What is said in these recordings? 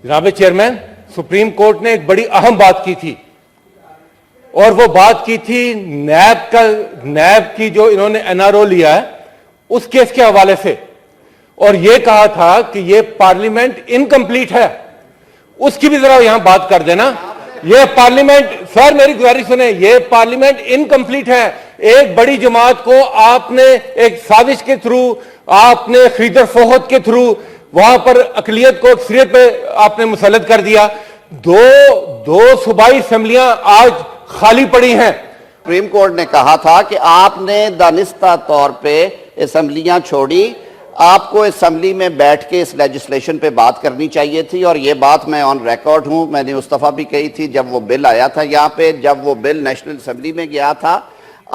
जनाब chairman, supreme court ने एक बड़ी अहम बात की थी और वो बात की थी नैब की जो इन्होंने एनआरओ लिया है उस केस के हवाले से, और ये कहा था कि ये पार्लियामेंट इनकम्प्लीट है। उसकी भी जरा यहां बात कर देना। ये पार्लियामेंट, सर मेरी गुजारिश सुने, ये पार्लियामेंट इनकम्प्लीट है। एक बड़ी जमात को आपने एक साजिश के थ्रू, आपने खरीदर फोहत के थ्रू वहां पर अकलियत को अक्सरियत पे आपने मुसल्लत कर दिया। दो सूबाई असेंबलियां आज खाली पड़ी हैं। सुप्रीम कोर्ट ने कहा था कि आपने दानिस्ता तौर पे असेंबलियां छोड़ी, आपको असेंबली में बैठ के इस लेजिस्लेशन पे बात करनी चाहिए थी, और ये बात मैं ऑन रिकॉर्ड हूं, मैंने उस दफा भी कही थी जब वो बिल आया था यहाँ पे, जब वो बिल नेशनल असेंबली में गया था।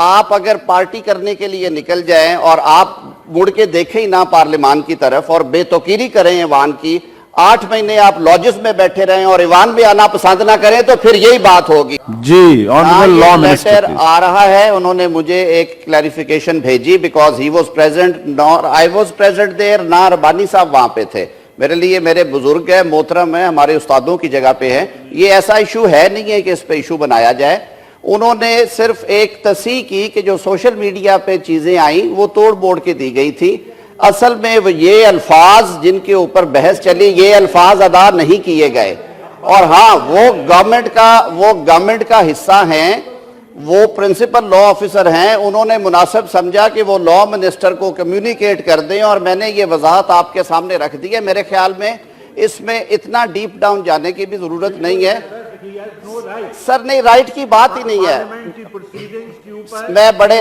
आप अगर पार्टी करने के लिए निकल जाएं और आप मुड़ के देखें ही ना पार्लियामान की तरफ और बेतौकीरी करें ईवान की, 8 महीने आप लॉजेस में बैठे रहें और ईवान में आना पसंद ना करें, तो फिर यही बात होगी। जी, ऑनरेबल लॉ मिनिस्टर लेटर आ रहा है, उन्होंने मुझे एक क्लैरिफिकेशन भेजी, because he was present, nor I was present there, ना रबानी साहब वहां पे थे। मेरे लिए मेरे बुजुर्ग है, मोहतरम है, हमारे उस्तादों की जगह पे है, ये ऐसा इशू है नहीं है कि इस पे इशू बनाया जाए। उन्होंने सिर्फ एक तस्हीह की कि जो सोशल मीडिया पे चीजें आई वो तोड़ मोड़ के दी गई थी। असल में वो ये अल्फाज जिनके ऊपर बहस चली, ये अल्फाज अदा नहीं किए गए, और हाँ वो गवर्नमेंट का हिस्सा हैं, वो प्रिंसिपल लॉ ऑफिसर हैं, उन्होंने मुनासिब समझा कि वो लॉ मिनिस्टर को कम्युनिकेट कर दें, और मैंने ये वजाहत आपके सामने रख दी है। मेरे ख्याल में इसमें इतना डीप डाउन जाने की भी जरूरत नहीं है। सर नहीं, राइट की बात ही नहीं है। मैं बड़े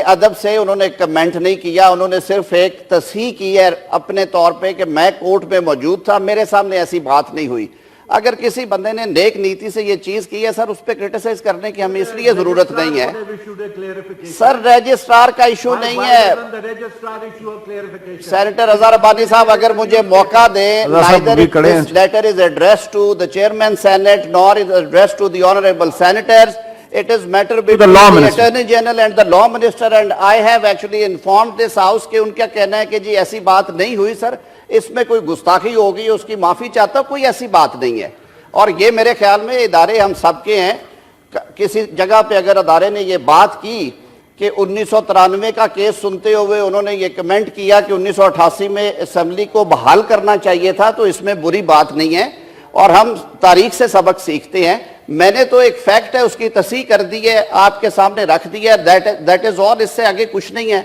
अदब से उन्होंने कमेंट नहीं किया, उन्होंने सिर्फ एक तस्हीह की है अपने तौर पे कि मैं कोर्ट में मौजूद था, मेरे सामने ऐसी बात नहीं हुई। अगर किसी बंदे ने नेक नीति से ये चीज की है सर, उस पर क्रिटिसाइज करने की हमें इसलिए जरूरत नहीं है। सर रजिस्ट्रार का इशू नहीं है। सेनेटर अजहर अब्बानी साहब अगर मुझे मौका दें, neither this letter is addressed to the chairman senate nor is addressed to the honorable senators. It is matter between the attorney general and the law minister, and I have actually informed this house कि उनका कहना है कि जी ऐसी बात नहीं हुई। Sir इसमें कोई गुस्ताखी होगी, उसकी माफी चाहता, कोई ऐसी बात नहीं है। और ये मेरे ख्याल में इदारे हम सबके हैं। किसी जगह पे अगर अदारे ने ये बात की कि 1993 का केस सुनते हुए उन्होंने ये कमेंट किया कि 1988 में असेंबली को बहाल करना चाहिए था, तो इसमें बुरी बात नहीं है, और हम तारीख से सबक सीखते हैं। मैंने तो एक फैक्ट है उसकी तस्हीह कर दी है, आपके सामने रख दी है, दैट इज ऑल, इससे आगे कुछ नहीं है।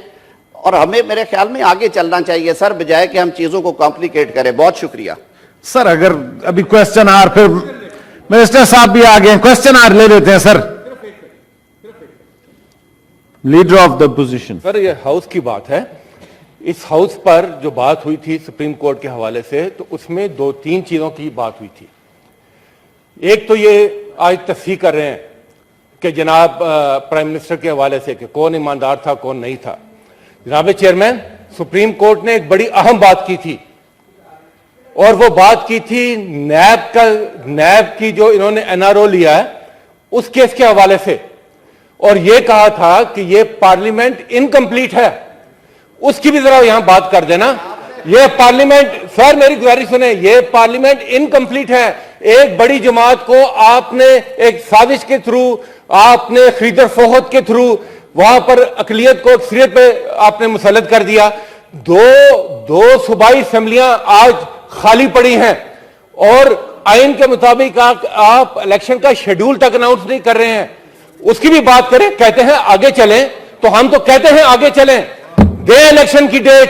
और हमें मेरे ख्याल में आगे चलना चाहिए सर, बजाय कि हम चीजों को कॉम्प्लिकेट करें। बहुत शुक्रिया सर। अगर अभी क्वेश्चन आर, फिर मिनिस्टर साहब भी आ गए, क्वेश्चन आर ले लेते हैं sir. Leader of the position. Sir ये हाउस की बात है, इस हाउस पर जो बात हुई थी सुप्रीम कोर्ट के हवाले से, तो उसमें 2-3 चीजों की बात हुई थी। एक तो ये आज तस्दीक कर रहे हैं कि जनाब प्राइम मिनिस्टर के हवाले से कि कौन ईमानदार था कौन नहीं था। जनाब चेयरमैन, सुप्रीम कोर्ट ने एक बड़ी अहम बात की थी, और वो बात की थी नैब की जो इन्होंने एनआरओ लिया है उस केस के हवाले से, और ये कहा था कि ये पार्लियामेंट इनकम्प्लीट है। उसकी भी जरा यहां बात कर देना। ये पार्लियामेंट, सर मेरी गुजारिश सुने, ये पार्लियामेंट इनकम्प्लीट है। एक बड़ी जमात को आपने एक साजिश के थ्रू, आपने खरीदर फोहत के थ्रू वहां पर अकलियत को अक्सरियत पे आपने मुसल्लत कर दिया। दो सूबाई असेंबलियां आज खाली पड़ी हैं, और आइन के मुताबिक आप इलेक्शन का शेड्यूल तक अनाउंस नहीं कर रहे हैं। उसकी भी बात करें, कहते हैं आगे चलें, तो हम तो कहते हैं आगे चलें, दे इलेक्शन की डेट,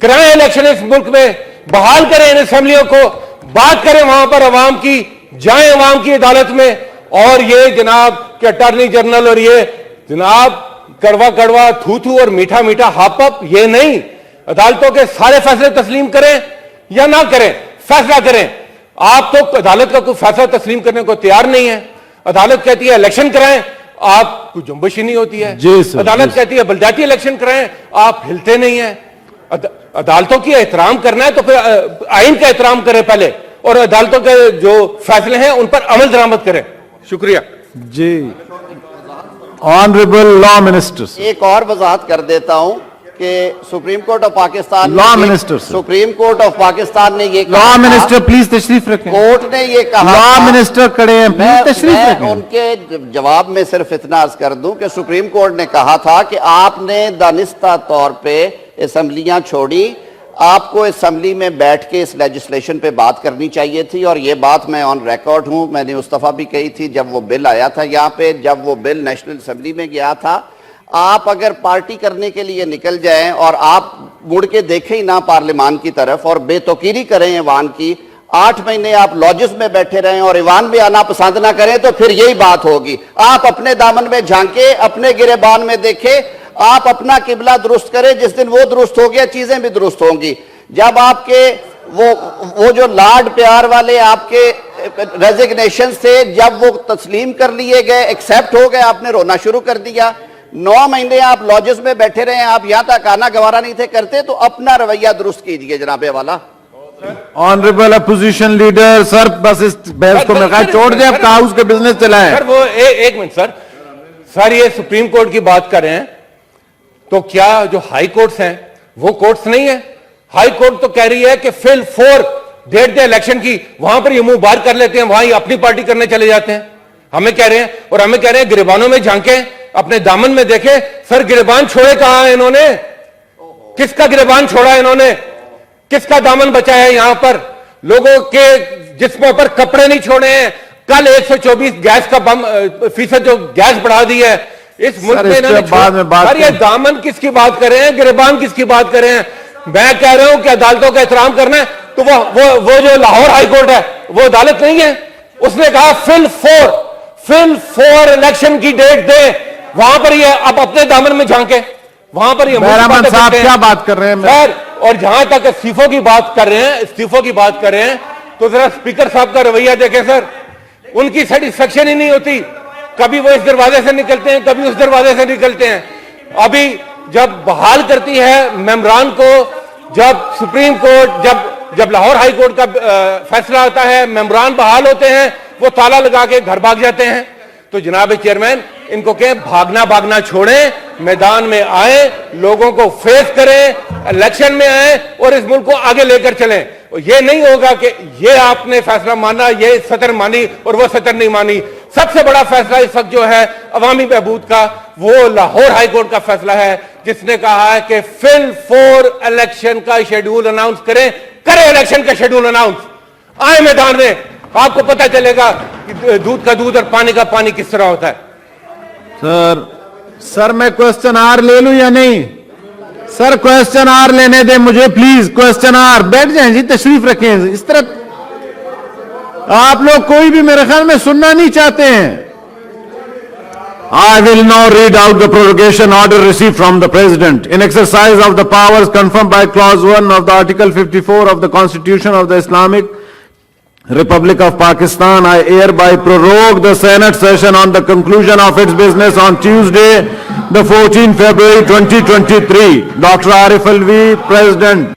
कराएं इलेक्शन इस मुल्क में, बहाल करें इन असेंबलियों को, बात करें वहां पर अवाम की, जाएं अवाम की अदालत में। और ये जनाब के अटॉर्नी जनरल और ये जनाब कड़वा कड़वा थू थू और मीठा मीठा हाप अप, ये नहीं। अदालतों के सारे फैसले तस्लीम करें या ना करें, फैसला करें। आप तो अदालत का कोई फैसला तस्लीम करने को तैयार नहीं है। अदालत कहती है इलेक्शन कराएं, आप कुछ जुम्बश ही नहीं होती है। अदालत कहती है बलदियाती इलेक्शन कराएं, आप हिलते नहीं है। अदालतों की एहतराम करना है तो फिर आइन का एहतराम करें पहले, और अदालतों के जो फैसले हैं उन पर अमल दरामद करें। शुक्रिया जी। Honourable law minister. एक और वजाहत कर देता हूं کہ supreme court of Pakistan Law Minister, sir. Supreme court of Pakistan نے یہ لا کہا منسٹر پلیز تشریف رکھیں. کورٹ نے یہ کہا لا تھا- منسٹر کھڑے ہیں, میں پلیز تشریف رکھیں. ان کے جواب میں صرف اتنا عرض کر دوں کہ سپریم کورٹ نے کہا تھا کہ آپ نے دانستہ طور پہ اسمبلیاں چھوڑی, آپ کو اسمبلی میں بیٹھ کے اس لیجسلیشن پہ بات کرنی چاہیے تھی, اور یہ بات میں آن ریکارڈ ہوں, میں نے اس دفعہ بھی کہی تھی جب وہ بل آیا تھا یہاں پہ, جب وہ بل نیشنل اسمبلی میں گیا تھا. آپ اگر پارٹی کرنے کے لیے نکل جائیں اور آپ مڑ کے دیکھیں ہی نہ پارلیمان کی طرف اور بے توقیری کریں ایوان کی, 8 مہینے آپ لاجز میں بیٹھے رہیں اور ایوان میں آنا پسند نہ کریں, تو پھر یہی بات ہوگی. آپ اپنے دامن میں جھانکیں, اپنے گریبان میں دیکھیں, آپ اپنا قبلہ درست کریں. جس دن وہ درست ہو گیا چیزیں بھی درست ہوں گی. جب آپ کے وہ جو لاڈ پیار والے آپ کے ریزگنیشن سے جب وہ تسلیم کر لیے گئے, ایکسیپٹ ہو گئے, آپ نے رونا شروع کر دیا. 9 مہینے آپ لاجز میں بیٹھے رہے, آپ یہاں تک آنا گوارا نہیں تھے کرتے, تو اپنا رویہ درست کیجئے جناب والا. آنریبل اپوزیشن لیڈر سر, بس اس بحث کو میرے خیال چھوڑ دیں, اب ہاؤس کے بزنس چلائیں. سر وہ ایک منٹ سر یہ سپریم کورٹ کی بات کر رہے ہیں, تو کیا جو ہائی کورٹس ہیں وہ کورٹس نہیں ہیں؟ ہائی کورٹ تو کہہ رہی ہے کہ فل 4 ڈیٹ دے الیکشن کی, وہاں پر یہ منہ بار کر لیتے ہیں, وہاں یہ اپنی پارٹی کرنے چلے جاتے ہیں. ہمیں کہہ رہے ہیں, اور ہمیں کہہ رہے ہیں گریبانوں میں جھانکیں, اپنے دامن میں دیکھیں. سر گریبان چھوڑے کہاں ہیں انہوں نے؟ کس کا گریبان چھوڑا ہے انہوں نے؟ کس کا دامن بچایا ہے یہاں پر؟ لوگوں کے جسموں پر کپڑے نہیں چھوڑے ہیں. کل 124 گیس کا فیصد جو گیس بڑھا دی ہے اس ملک میں انہوں نے. سر یہ دامن کس کی بات کر رہے ہیں, گریبان کس کی بات کر رہے ہیں؟ میں کہہ رہا ہوں کہ عدالتوں کا احترام کرنا ہے, تو وہ جو لاہور ہائی کورٹ ہے وہ عدالت نہیں ہے. اس نے کہا فل 4 الیکشن کی ڈیٹ دیں, وہاں پر یہ اب اپنے دامن میں جھانکیں, وہاں پر یہ مہرمان صاحب کیا بات کر رہے ہیں سر. اور جہاں تک استعفوں کی بات کر رہے ہیں, تو ذرا اسپیکر صاحب کا رویہ دیکھیں سر. ان کی سیٹسفیکشن ہی نہیں ہوتی, کبھی وہ اس دروازے سے نکلتے ہیں, کبھی اس دروازے سے نکلتے ہیں. ابھی جب بحال کرتی ہے ممبران کو, جب سپریم کورٹ جب لاہور ہائی کورٹ کا فیصلہ آتا ہے, ممبران بحال ہوتے ہیں, وہ تالا لگا کے گھر بھاگ جاتے ہیں. تو جناب چیئرمین ان کو کہیں بھاگنا چھوڑیں, میدان میں آئیں, لوگوں کو فیس کریں, الیکشن میں آئیں اور اس ملک کو آگے لے کر چلیں. یہ نہیں ہوگا کہ یہ آپ نے فیصلہ مانا, یہ سطر مانی اور وہ سطر نہیں مانی. سب سے بڑا فیصلہ اس وقت جو ہے عوامی بہبود کا, وہ لاہور ہائی کورٹ کا فیصلہ ہے, جس نے کہا ہے کہ فل 4 الیکشن کا شیڈول اناؤنس کریں الیکشن کا شیڈول اناؤنس. آئیں میدان میں, آپ کو پتہ چلے گا کہ دودھ کا دودھ اور پانی کا پانی کس طرح ہوتا ہے. سر میں کوسچن آر لے لوں یا نہیں؟ سر کوسچن آر لینے دیں مجھے پلیز. کوسچن آر, بیٹھ جائیں جی, تشریف رکھیں. اس طرح آپ لوگ کوئی بھی میرے خیال میں سننا نہیں چاہتے ہیں. I will now read out the prorogation order received from the President. In exercise of the powers confirmed by Clause 1 of the Article 54 of the Constitution of the Islamic Republic of Pakistan, I hereby prorogue the Senate session on the conclusion of its business on Tuesday, the 14th February 2023. Dr. Arif Alvi, President.